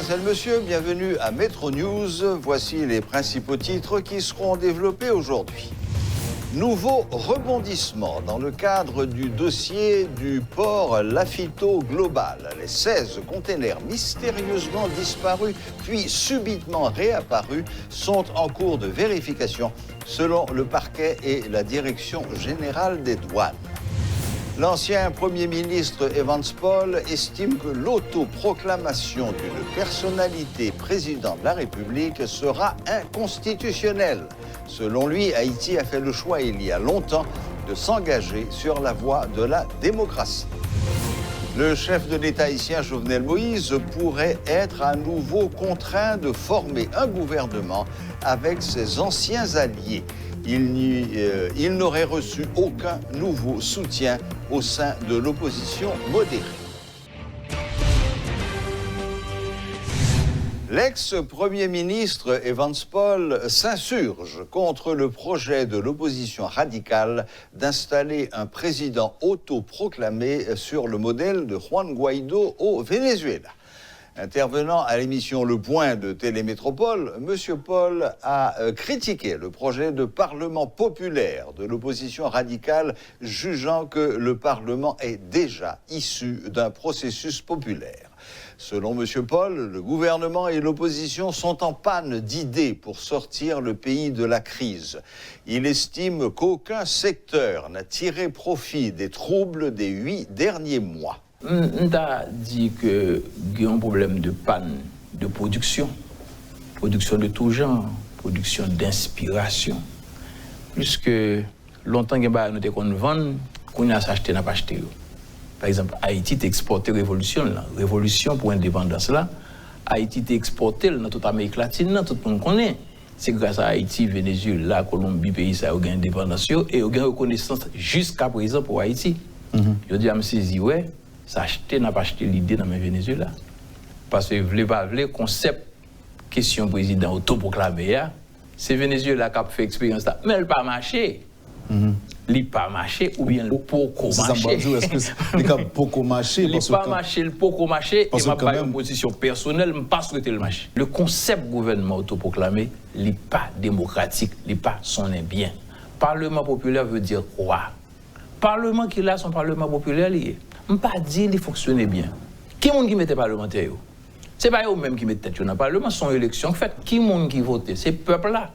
mesdemoiselles, messieurs, bienvenue à Metro News. Voici les principaux titres qui seront développés aujourd'hui. Nouveau rebondissement dans le cadre du dossier du port Lafito Global. Les 16 containers mystérieusement disparus puis subitement réapparus sont en cours de vérification selon le parquet et la Direction générale des douanes. L'ancien Premier ministre Evans Paul estime que l'autoproclamation d'une personnalité président de la République sera inconstitutionnelle. Selon lui, Haïti a fait le choix il y a longtemps de s'engager sur la voie de la démocratie. Le chef de l'État haïtien Jovenel Moïse pourrait être à nouveau contraint de former un gouvernement avec ses anciens alliés. Il n'aurait reçu aucun nouveau soutien au sein de l'opposition modérée. L'ex-premier ministre Evans Paul s'insurge contre le projet de l'opposition radicale d'installer un président autoproclamé sur le modèle de Juan Guaido au Venezuela. Intervenant à l'émission Le Point de Télémétropole, M. Paul a critiqué le projet de parlement populaire de l'opposition radicale, jugeant que le Parlement est déjà issu d'un processus populaire. Selon M. Paul, le gouvernement et l'opposition sont en panne d'idées pour sortir le pays de la crise. Il estime qu'aucun secteur n'a tiré profit des troubles des 8 derniers mois. On a dit qu'il y a un problème de panne de production de tout genre, production d'inspiration. Puisque longtemps nous avons vendu, qu'on a acheté, n'a pas acheté. Par exemple, Haïti a exporté révolution pour l'indépendance là. Haïti a exporté dans toute l'Amérique latine, tout le monde connaît. C'est grâce à Haïti, Venezuela, Colombie, pays ça a eu indépendance et a eu reconnaissance jusqu'à présent pour Haïti. Je dis à me saisir, ouais. S'acheter n'a pas acheté l'idée dans le Venezuela. Parce que le concept, question président autoproclamé, c'est Venezuela qui a fait expérience là. Mais elle n'a pas marché. Il n'a pas marché ou bien le poco marché. Est-ce que il n'a pas marché? Il n'a pas marché, le poco marché, et m'a pas une position personnelle, je ne pas souhaiter le marché. Le concept gouvernement autoproclamé, il n'est pas démocratique, il n'est pas son bien. Parlement populaire veut dire quoi? Parlement qui a son parlement populaire lié. Je ne peux pas dire qu'il fonctionnait bien. Qui est-ce qui mettait parlementaire? Ce n'est pas eux-mêmes qui mettent tête dans le Parlement, c'est une élection faite. Qui est-ce qui vote? C'est le peuple-là.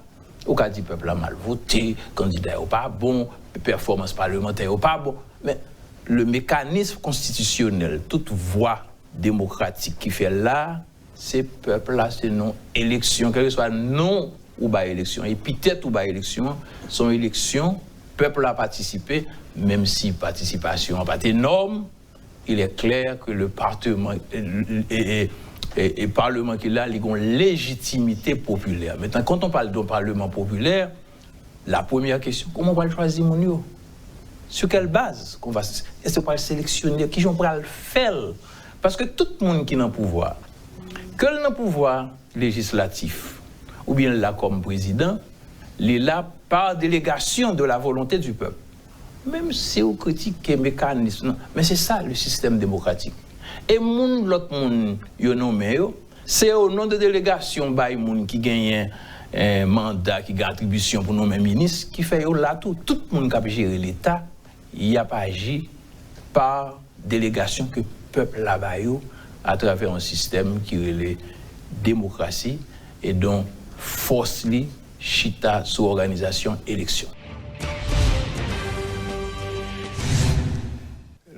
Ou qu'a dit le peuple a mal voté, candidat n'est pas bon, performance parlementaire n'est pas bon. Mais le mécanisme constitutionnel, toute voie démocratique qui fait là, c'est le peuple-là, c'est non élection, quel que soit non ou pas élection, épithète ou pas élection, son élection, le peuple a participé, même si participation n'est pas énorme, il est clair que le Parlement et Parlement qu'il a, ils ont une légitimité populaire. Maintenant, quand on parle d'un Parlement populaire, la première question, comment on va le choisir, mon yo? Sur quelle base qu'on va, est-ce qu'on va le sélectionner? Qui on va le faire? Parce que tout le monde qui est dans le pouvoir, que le pouvoir législatif, ou bien là comme président, il est là par délégation de la volonté du peuple. Même si on critique les mécanismes, mais c'est ça le système démocratique. Et l'autre monde, c'est au nom de délégation qui gagne un mandat, qui gagne attribution pour nommer ministre, qui fait là tout. Tout le monde qui a géré l'État, il n'y a pas agi par délégation que le peuple là-bas à travers un système qui est la démocratie et dont force li chita sous organisation élection.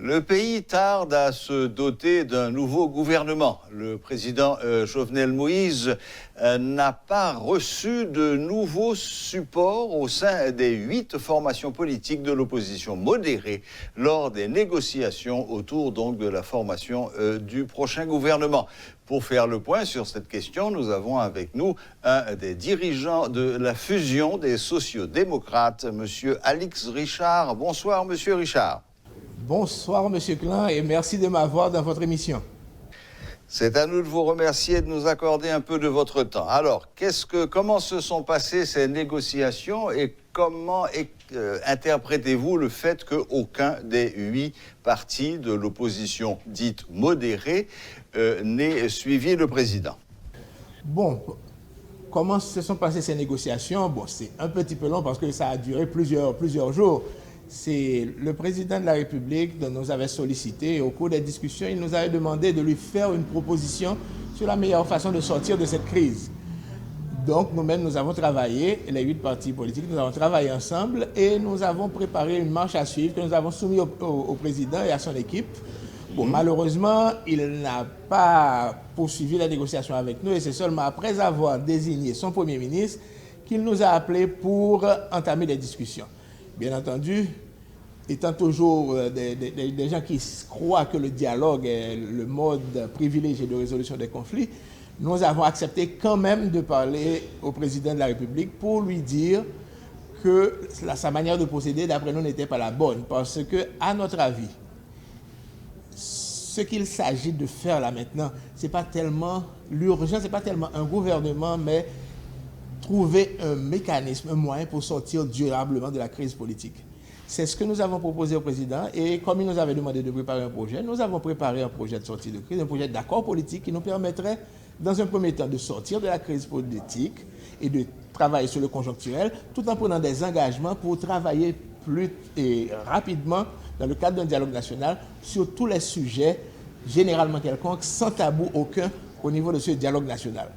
Le pays tarde à se doter d'un nouveau gouvernement. Le président Jovenel Moïse n'a pas reçu de nouveaux supports au sein des 8 formations politiques de l'opposition modérée lors des négociations autour donc de la formation du prochain gouvernement. Pour faire le point sur cette question, nous avons avec nous un des dirigeants de la fusion des sociodémocrates, M. Alix Richard. Bonsoir, M. Richard. Bonsoir, M. Klein, et merci de m'avoir dans votre émission. C'est à nous de vous remercier et de nous accorder un peu de votre temps. Alors, comment se sont passées ces négociations et comment interprétez-vous le fait qu'aucun des 8 partis de l'opposition dite modérée n'ait suivi le président? Bon, comment se sont passées ces négociations? Bon, c'est un petit peu long parce que ça a duré plusieurs jours. C'est le président de la République qui nous avait sollicité et au cours des discussions, il nous avait demandé de lui faire une proposition sur la meilleure façon de sortir de cette crise. Donc nous-mêmes, nous avons travaillé, les 8 partis politiques, nous avons travaillé ensemble et nous avons préparé une marche à suivre que nous avons soumise au président et à son équipe. Bon, malheureusement, il n'a pas poursuivi la négociation avec nous et c'est seulement après avoir désigné son Premier ministre qu'il nous a appelés pour entamer des discussions. Bien entendu, étant toujours des gens qui croient que le dialogue est le mode privilégié de résolution des conflits, nous avons accepté quand même de parler au président de la République pour lui dire que sa manière de procéder, d'après nous, n'était pas la bonne. Parce que, à notre avis, ce qu'il s'agit de faire là maintenant, ce n'est pas tellement l'urgence, ce n'est pas tellement un gouvernement, mais trouver un mécanisme, un moyen pour sortir durablement de la crise politique. C'est ce que nous avons proposé au président et comme il nous avait demandé de préparer un projet, nous avons préparé un projet de sortie de crise, un projet d'accord politique qui nous permettrait, dans un premier temps, de sortir de la crise politique et de travailler sur le conjoncturel, tout en prenant des engagements pour travailler plus rapidement dans le cadre d'un dialogue national sur tous les sujets, généralement quelconques, sans tabou aucun au niveau de ce dialogue national.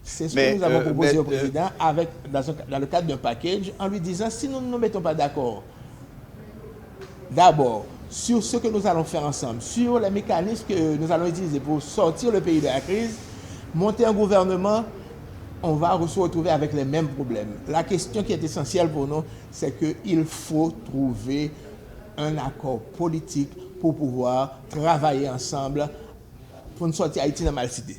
C'est ce que nous avons proposé au président dans le cadre d'un package en lui disant si nous ne nous mettons pas d'accord d'abord sur ce que nous allons faire ensemble, sur les mécanismes que nous allons utiliser pour sortir le pays de la crise, monter un gouvernement, on va se retrouver avec les mêmes problèmes. La question qui est essentielle pour nous, c'est qu'il faut trouver un accord politique pour pouvoir travailler ensemble pour une sortie Haïti dans mal-cité.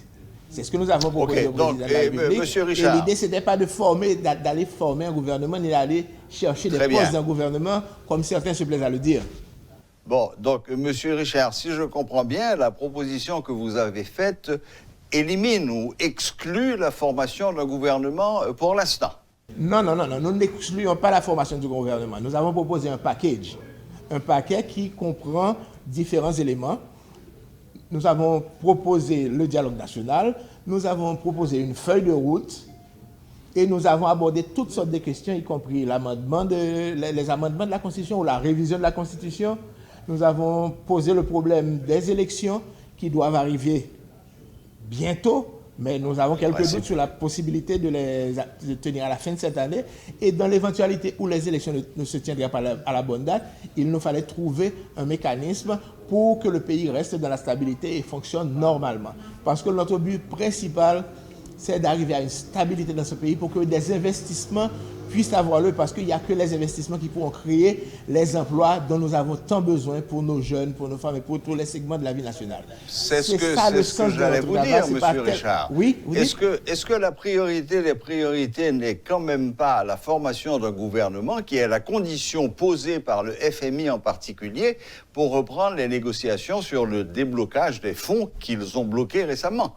C'est ce que nous avons proposé au président de la République. Monsieur Richard, et l'idée, ce n'était pas d'aller former un gouvernement, ni d'aller chercher des postes d'un gouvernement, comme certains se plaisent à le dire. Bon, donc, Monsieur Richard, si je comprends bien, la proposition que vous avez faite élimine ou exclut la formation d'un gouvernement pour l'instant. Non, nous n'excluons pas la formation du gouvernement. Nous avons proposé un paquet qui comprend différents éléments. Nous avons proposé le dialogue national, nous avons proposé une feuille de route et nous avons abordé toutes sortes de questions, y compris les amendements de la Constitution ou la révision de la Constitution. Nous avons posé le problème des élections qui doivent arriver bientôt, mais nous avons quelques doutes sur la possibilité de les tenir à la fin de cette année. Et dans l'éventualité où les élections ne se tiendraient pas à la bonne date, il nous fallait trouver un mécanisme pour que le pays reste dans la stabilité et fonctionne normalement. Parce que notre but principal, c'est d'arriver à une stabilité dans ce pays pour que des investissements puissent avoir lieu, parce qu'il n'y a que les investissements qui pourront créer les emplois dont nous avons tant besoin pour nos jeunes, pour nos femmes et pour tous les segments de la vie nationale. C'est ce que j'allais vous dire, Monsieur Richard. Oui, est-ce que la priorité des priorités n'est quand même pas la formation d'un gouvernement qui est la condition posée par le FMI en particulier pour reprendre les négociations sur le déblocage des fonds qu'ils ont bloqués récemment?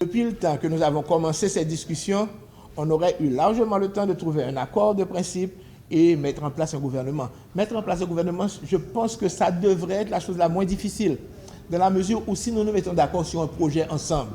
Depuis le temps que nous avons commencé ces discussions, on aurait eu largement le temps de trouver un accord de principe et mettre en place un gouvernement. Mettre en place un gouvernement, je pense que ça devrait être la chose la moins difficile, dans la mesure où si nous nous mettons d'accord sur un projet ensemble,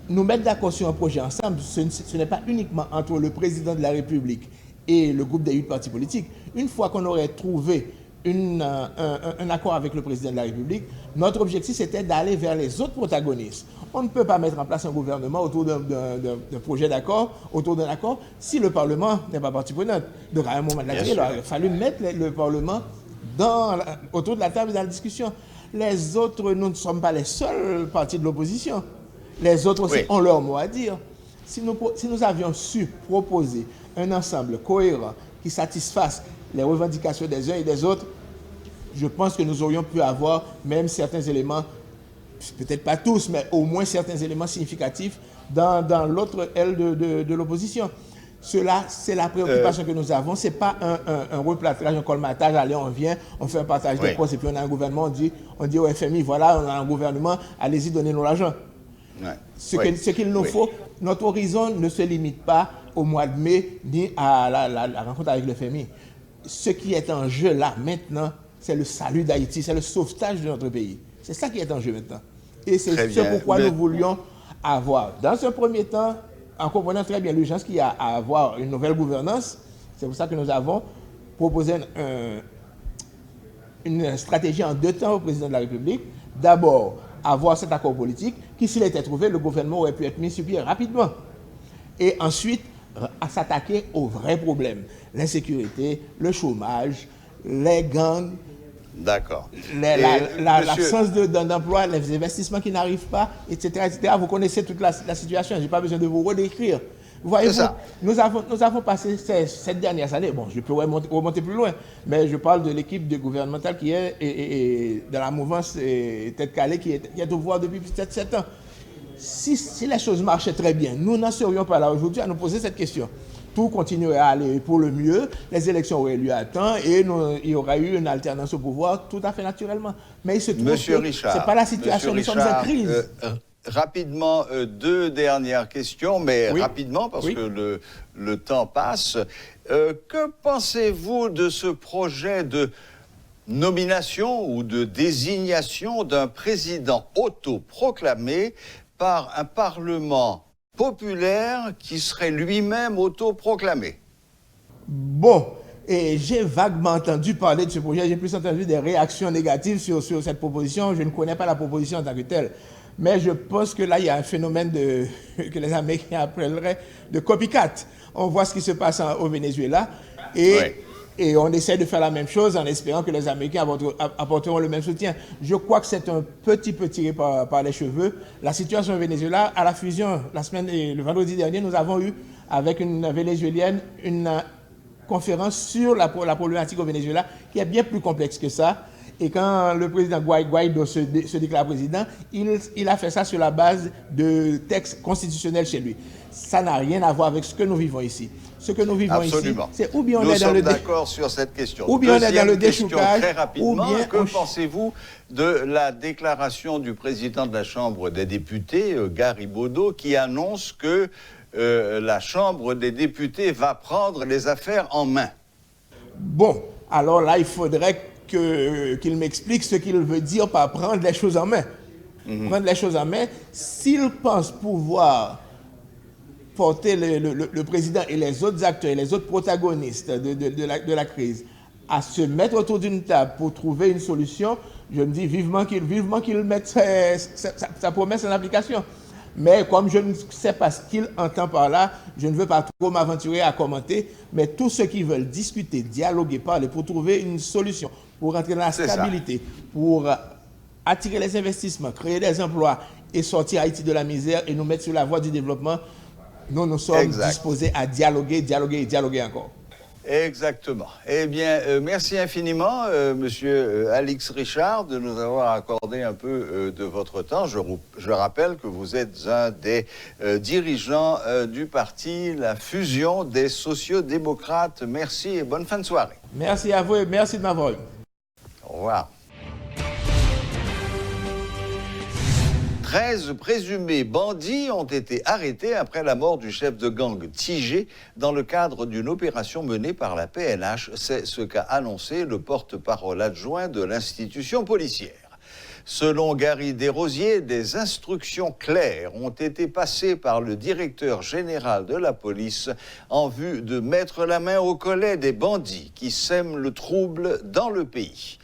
nous mettre d'accord sur un projet ensemble, ce n'est pas uniquement entre le président de la République et le groupe des 8 partis politiques. Une fois qu'on aurait trouvé un accord avec le président de la République, notre objectif c'était d'aller vers les autres protagonistes. On ne peut pas mettre en place un gouvernement autour d'un projet d'accord, autour d'un accord, si le Parlement n'est pas partie prenante. Donc à un moment donné, il aurait fallu mettre le Parlement autour de la table dans la discussion. Les autres, nous ne sommes pas les seuls partis de l'opposition. Les autres aussi ont leur mot à dire. Si nous avions su proposer un ensemble cohérent qui satisfasse les revendications des uns et des autres, je pense que nous aurions pu avoir même certains éléments, peut-être pas tous, mais au moins certains éléments significatifs dans l'autre aile de l'opposition. Cela, c'est la préoccupation que nous avons. Ce n'est pas un replâtrage, un colmatage. Allez, on vient, on fait un partage de postes et puis on a un gouvernement, on dit au FMI, voilà, on a un gouvernement, allez-y, donnez-nous l'argent. Ouais. Ce qu'il nous faut, notre horizon ne se limite pas au mois de mai ni à la rencontre avec le FMI. Ce qui est en jeu là, maintenant, c'est le salut d'Haïti, c'est le sauvetage de notre pays. C'est ça qui est en jeu maintenant. Et c'est ce pourquoi nous voulions avoir, dans un premier temps, en comprenant très bien l'urgence qu'il y a à avoir une nouvelle gouvernance, c'est pour ça que nous avons proposé une stratégie en 2 temps au président de la République. D'abord, avoir cet accord politique qui, s'il était trouvé, le gouvernement aurait pu être mis sur pied rapidement. Et ensuite, à s'attaquer aux vrais problèmes. L'insécurité, le chômage, les gangs, d'accord. L'absence d'emploi, les investissements qui n'arrivent pas, etc., etc. Vous connaissez toute la situation, je n'ai pas besoin de vous redécrire. Vous voyez, nous avons passé cette dernière année, bon, je peux remonter plus loin, mais je parle de l'équipe gouvernementale qui est et de la mouvance Tête Calée qui est au pouvoir depuis 7 ans. Si les choses marchaient très bien, nous n'en serions pas là aujourd'hui à nous poser cette question. Tout continuerait à aller pour le mieux, les élections auraient lieu à temps et il y aurait eu une alternance au pouvoir tout à fait naturellement. Mais il se trouve que ce n'est pas la situation, nous sommes en crise. Rapidement, 2 dernières questions, mais rapidement parce que le temps passe. Que pensez-vous de ce projet de nomination ou de désignation d'un président autoproclamé par un Parlement populaire qui serait lui-même autoproclamé? Bon, et j'ai vaguement entendu parler de ce projet, j'ai plus entendu des réactions négatives sur cette proposition. Je ne connais pas la proposition en tant que telle. Mais je pense que là, il y a un phénomène que les Américains appelleraient de copycat. On voit ce qui se passe au Venezuela et on essaie de faire la même chose en espérant que les Américains apporteront le même soutien. Je crois que c'est un petit peu tiré par les cheveux. La situation au Venezuela, à la fusion, le vendredi dernier, nous avons eu avec une Vénézuélienne une conférence sur la problématique au Venezuela qui est bien plus complexe que ça. Et quand le président Guaido se déclare président, il a fait ça sur la base de textes constitutionnels chez lui. Ça n'a rien à voir avec ce que nous vivons ici. Ce que nous vivons ici, c'est ou bien on est dans le d'accord sur cette question. Ou bien on est dans le déchoucage, très rapidement, que pensez-vous de la déclaration du président de la Chambre des députés, Garibaldo, qui annonce que la Chambre des députés va prendre les affaires en main? Bon, alors là, il faudrait qu'il m'explique ce qu'il veut dire par prendre les choses en main. Prendre les choses en main, s'il pense pouvoir porter le président et les autres acteurs et les autres protagonistes de la crise à se mettre autour d'une table pour trouver une solution, je me dis vivement qu'il mette sa promesse en application. Mais comme je ne sais pas ce qu'il entend par là, je ne veux pas trop m'aventurer à commenter, mais tous ceux qui veulent discuter, dialoguer, parler pour trouver une solution, pour rentrer dans la stabilité, pour attirer les investissements, créer des emplois et sortir Haïti de la misère et nous mettre sur la voie du développement, nous sommes disposés à dialoguer encore. Exactement. Eh bien, merci infiniment, Monsieur Alix Richard, de nous avoir accordé un peu de votre temps. Je rappelle que vous êtes un des dirigeants du parti La Fusion des Sociaux-démocrates. Merci et bonne fin de soirée. Merci à vous et merci de m'avoir eu. Au revoir. 13 présumés bandits ont été arrêtés après la mort du chef de gang Tigé dans le cadre d'une opération menée par la PNH. C'est ce qu'a annoncé le porte-parole adjoint de l'institution policière. Selon Gary Desrosiers, des instructions claires ont été passées par le directeur général de la police en vue de mettre la main au collet des bandits qui sèment le trouble dans le pays.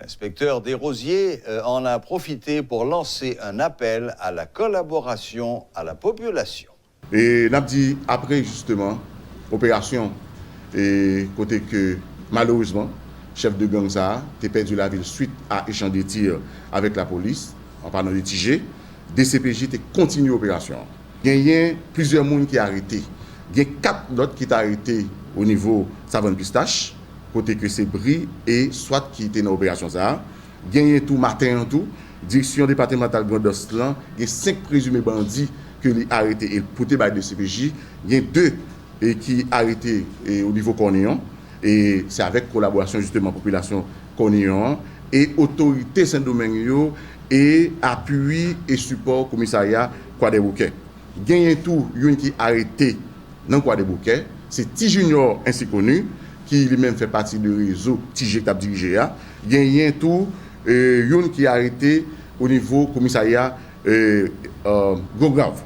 L'inspecteur Desrosiers en a profité pour lancer un appel à la collaboration à la population. Et n'a dit après justement opération et côté que malheureusement chef de gang ça a perdu la ville suite à échange de tirs avec la police en parlant de Tigé, DCPJ a continué l'opération. Il y a plusieurs personnes qui sont arrêtés. Il y a 4 autres qui sont arrêtés au niveau Savane Pistache. Côté que c'est Brie et soit qui était dans l'opération ça. Gagné tout matin en tout, direction départementale Grand-Ostlan, il y a 5 présumés bandits que les arrêtés et poutés par le CPJ. Il y a 2 et qui arrêté au niveau Cornéon, et c'est avec collaboration justement population Cornéon et autorité Saint-Domingue et appui et support commissariat Croix-des-Bouquets. Gagné tout yon qui arrêté dans Croix-des-Bouquets, c'est Ti Junior ainsi connu qui lui-même fait partie du réseau TIG qui a dirigé. Gagné tout yon qui arrêté au niveau commissariat Gograve.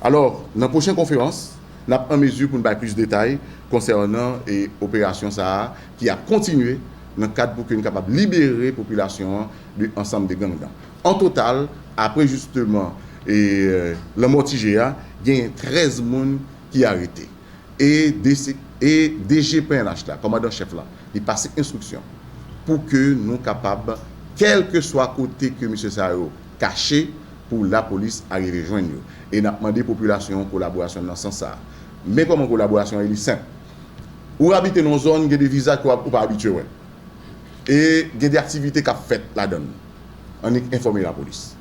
Alors, dans la prochaine conférence, nous avons en mesure pour nous donner plus de détails concernant l'opération ça qui a continué dans le cadre pour que nous soyons capables de libérer la population de l'ensemble des gangs. En total, après justement la Mortigéa, il y a 13 personnes qui ont arrêté. Et DGPNH, là, commandant chef là, il passe instruction pour que nous soyons capables, quel que soit côté que M. Sao caché, pour la police arriver à joindre. Et nous avons demandé à la population en collaboration dans ce sens. Mais comme en collaboration, il est simple. Ou habiter dans une zone, il y a des visas qu'on n'est pas habitué. Et il y a des activités qu'on fait là-dedans. On est informé la police.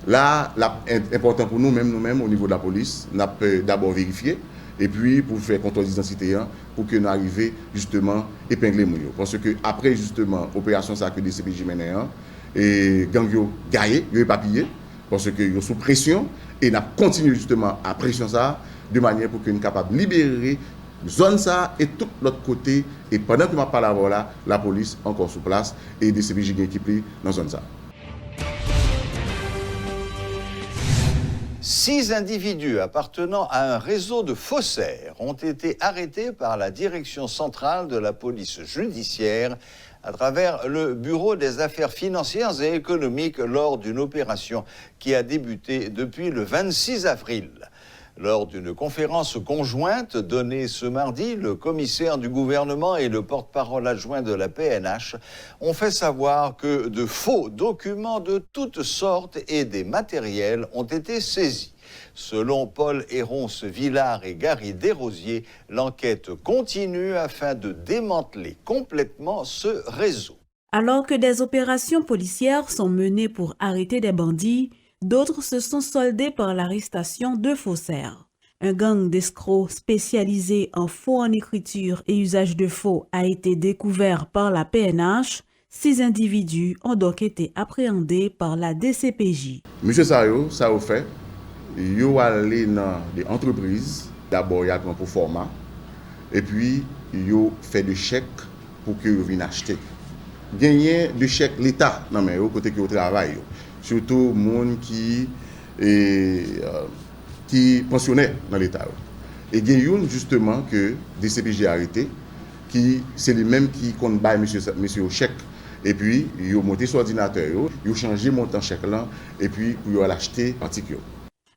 Là, l'important pour nous-mêmes, au niveau de la police, nous avons d'abord vérifié. Et puis, pour faire contrôle d'identité, pour que nous arrivions justement à épingler les gens. Parce que après justement, l'opération que des CPJ mènent, et gang yo gaillé, yo papillé. Parce que nous sommes sous pression et nous continuons justement à pression ça de manière pour que nous soyons capables de libérer la zone ça et tout l'autre côté. Et pendant que nous parlons là, la police encore sur place et des CPJ équipés dans la zone ça. 6 individus appartenant à un réseau de faussaires ont été arrêtés par la direction centrale de la police judiciaire à travers le Bureau des affaires financières et économiques lors d'une opération qui a débuté depuis le 26 avril. Lors d'une conférence conjointe donnée ce mardi, le commissaire du gouvernement et le porte-parole adjoint de la PNH ont fait savoir que de faux documents de toutes sortes et des matériels ont été saisis. Selon Paul Héronce-Villard et Gary Desrosiers, l'enquête continue afin de démanteler complètement ce réseau. Alors que des opérations policières sont menées pour arrêter des bandits, d'autres se sont soldées par l'arrestation de faussaires. Un gang d'escrocs spécialisé en faux en écriture et usage de faux a été découvert par la PNH. 6 individus ont donc été appréhendés par la DCPJ. Monsieur Sao, ça a fait. Yo allé dans des entreprises, d'abord il y a un format, et puis yo fait des chèques pour que vous viennent acheter. Gagner de chèques l'État, non mais au côté que vous travaillez, surtout monde qui pensionnaire dans l'État. Et gagner justement que des CPJ arrêté, qui c'est les mêmes qui comptent bail monsieur chèque. Et puis yo monté sur ordinateur, yo changé montant chèque là, et puis yo l'acheter antique.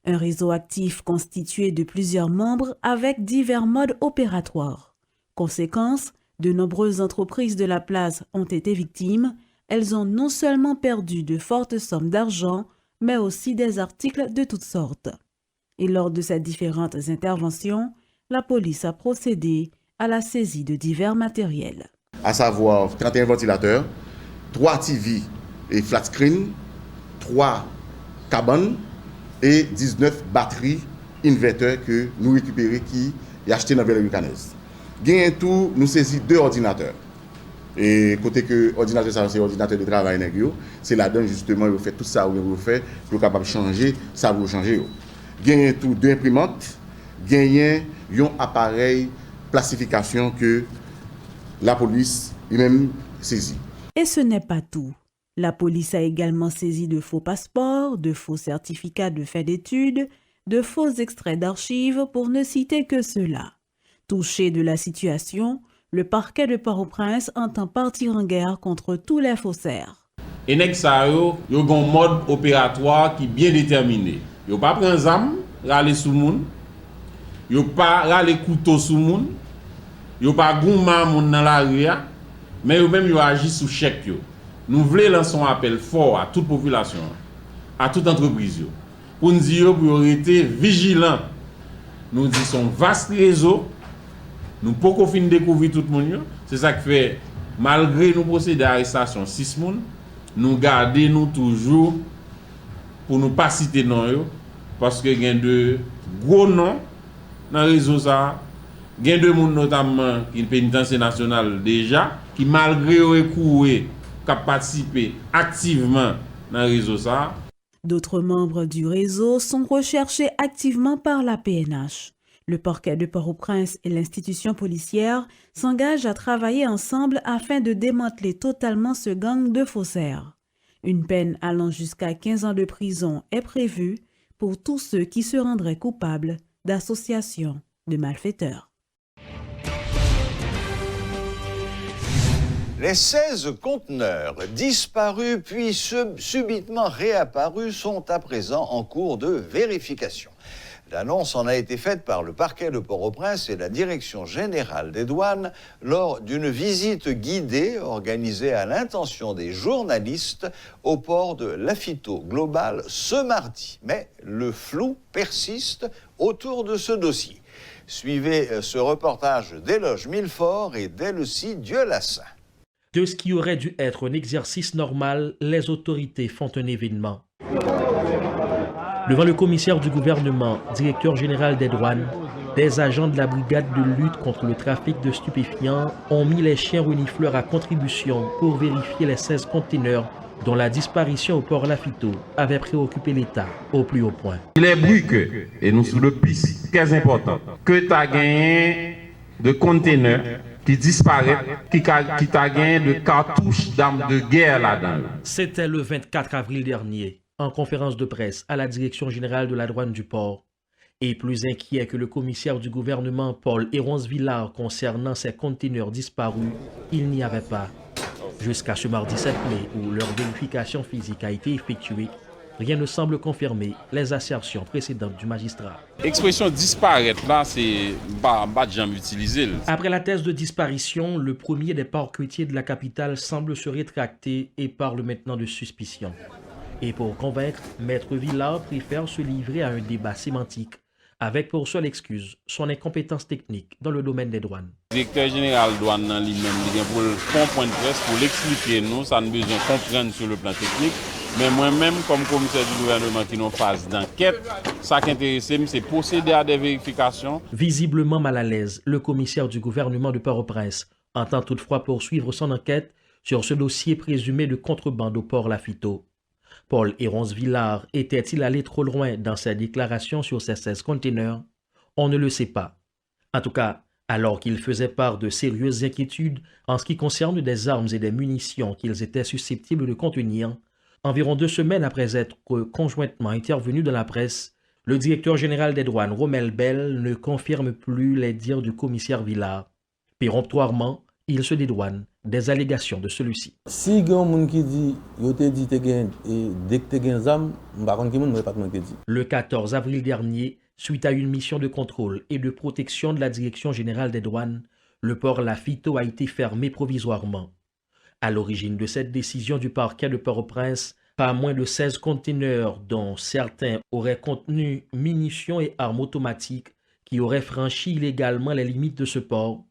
Un réseau actif constitué de plusieurs membres avec divers modes opératoires. Conséquence, de nombreuses entreprises de la place ont été victimes. Elles ont non seulement perdu de fortes sommes d'argent, mais aussi des articles de toutes sortes. Et lors de ces différentes interventions, la police a procédé à la saisie de divers matériels. À savoir 31 ventilateurs, 3 TV et flat screen, 3 cabanes, et 19 batteries inverteurs que nous récupérons qui est acheté dans la ville Canès. Gain tout, nous saisissons 2 ordinateurs. Et côté que ordinateur ça c'est ordinateur de travail nèg, c'est là-dedans justement vous fait tout ça vous fait pour capable changer, ça vous changer. Gain tout 2 imprimantes, gain un appareil classification que la police lui-même saisit. Et ce n'est pas tout. La police a également saisi de faux passeports, de faux certificats de fin d'études, de faux extraits d'archives pour ne citer que cela. Touché de la situation, le parquet de Port-au-Prince entend partir en guerre contre tous les faussaires. Et nèg sa yo gon mode opératoire qui bien déterminé. Yo pas prend zam, rale sou moun. Yo pas rale couteau sou moun. Yo pas gouma moun dans la rue, mais yo même yo agi sous chèque yo. Nous voulons lancer un appel fort à toute population, à toute entreprise, pour nous dire pour rester vigilants. Nous disons vaste réseau, nous ne pouvons pas découvrir tout le monde. C'est ça qui fait, malgré nous procéder à l'arrestation 6 personnes, nous gardons toujours pour ne pas citer non, parce qu'il y a de gros noms dans le réseau ça, Il y a deux personnes notamment qui sont pénitentiaire national déjà, qui malgré eux qui ont participé activement dans le réseau ça. D'autres membres du réseau sont recherchés activement par la PNH. Le parquet de Port-au-Prince et l'institution policière s'engagent à travailler ensemble afin de démanteler totalement ce gang de faussaires. Une peine allant jusqu'à 15 ans de prison est prévue pour tous ceux qui se rendraient coupables d'association de malfaiteurs. Les 16 conteneurs disparus puis subitement réapparus sont à présent en cours de vérification. L'annonce en a été faite par le parquet de Port-au-Prince et la Direction générale des douanes lors d'une visite guidée organisée à l'intention des journalistes au port de Lafito Global ce mardi. Mais le flou persiste autour de ce dossier. Suivez ce reportage d'Éloge Millefort et d'Elsie Dieulassin. De ce qui aurait dû être un exercice normal, les autorités font un événement. Devant le commissaire du gouvernement, directeur général des douanes, des agents de la brigade de lutte contre le trafic de stupéfiants ont mis les chiens renifleurs à contribution pour vérifier les 16 conteneurs dont la disparition au port Lafito avait préoccupé l'État au plus haut point. Il est bruit que, et nous sur le piste, très important, que tu as gagné de conteneurs qui disparaissent, qui t'a gagné de cartouches d'armes de guerre là-dedans. C'était le 24 avril dernier, en conférence de presse à la Direction générale de la douane du port. Et plus inquiet que le commissaire du gouvernement Paul Hérons-Villard concernant ces conteneurs disparus, il n'y avait pas. Jusqu'à ce mardi 7 mai où leur vérification physique a été effectuée, rien ne semble confirmer les assertions précédentes du magistrat. L'expression disparaître là, c'est pas jamais utilisé. Après la thèse de disparition, le premier des parquetiers de la capitale semble se rétracter et parle maintenant de suspicion. Et pour convaincre, Maître Villard préfère se livrer à un débat sémantique avec pour seule excuse son incompétence technique dans le domaine des douanes. Le directeur général douane lui-même, il pour le point de presse pour l'expliquer nous, ça nous besoin de comprendre sur le plan technique. Mais moi-même, comme commissaire du gouvernement qui nous phase d'enquête, ça qui intéresse, c'est procéder à des vérifications. Visiblement mal à l'aise, le commissaire du gouvernement de Port-au-Prince entend toutefois poursuivre son enquête sur ce dossier présumé de contrebande au port Lafito. Paul Hérons-Villard était-il allé trop loin dans sa déclaration sur ces 16 conteneurs? On ne le sait pas. En tout cas, alors qu'il faisait part de sérieuses inquiétudes en ce qui concerne des armes et des munitions qu'ils étaient susceptibles de contenir, environ 2 semaines après être conjointement intervenu dans la presse, le directeur général des douanes, Romel Bell, ne confirme plus les dires du commissaire Villard. Péremptoirement, il se dédouane des allégations de celui-ci. Si il y a un monde qui dit yo te dit te gen et dès que te gen zam, m'pa konn ki moun pas te dit. Le 14 avril dernier, suite à une mission de contrôle et de protection de la Direction générale des douanes, le port Lafito a été fermé provisoirement. À l'origine de cette décision du parquet de Port-au-Prince, pas moins de 16 conteneurs dont certains auraient contenu munitions et armes automatiques qui auraient franchi illégalement les limites de ce port.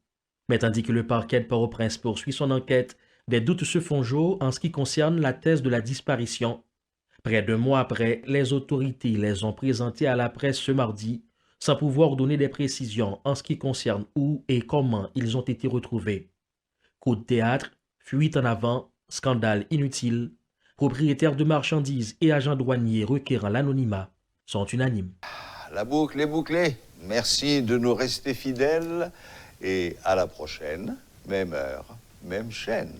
Mais tandis que le parquet de Port-au-Prince poursuit son enquête, des doutes se font jour en ce qui concerne la thèse de la disparition. Près d'1 mois après, les autorités les ont présentées à la presse ce mardi, sans pouvoir donner des précisions en ce qui concerne où et comment ils ont été retrouvés. Coup de théâtre, fuite en avant, scandale inutile, propriétaires de marchandises et agents douaniers requérant l'anonymat sont unanimes. La boucle est bouclée. Merci de nous rester fidèles et à la prochaine, même heure, même chaîne.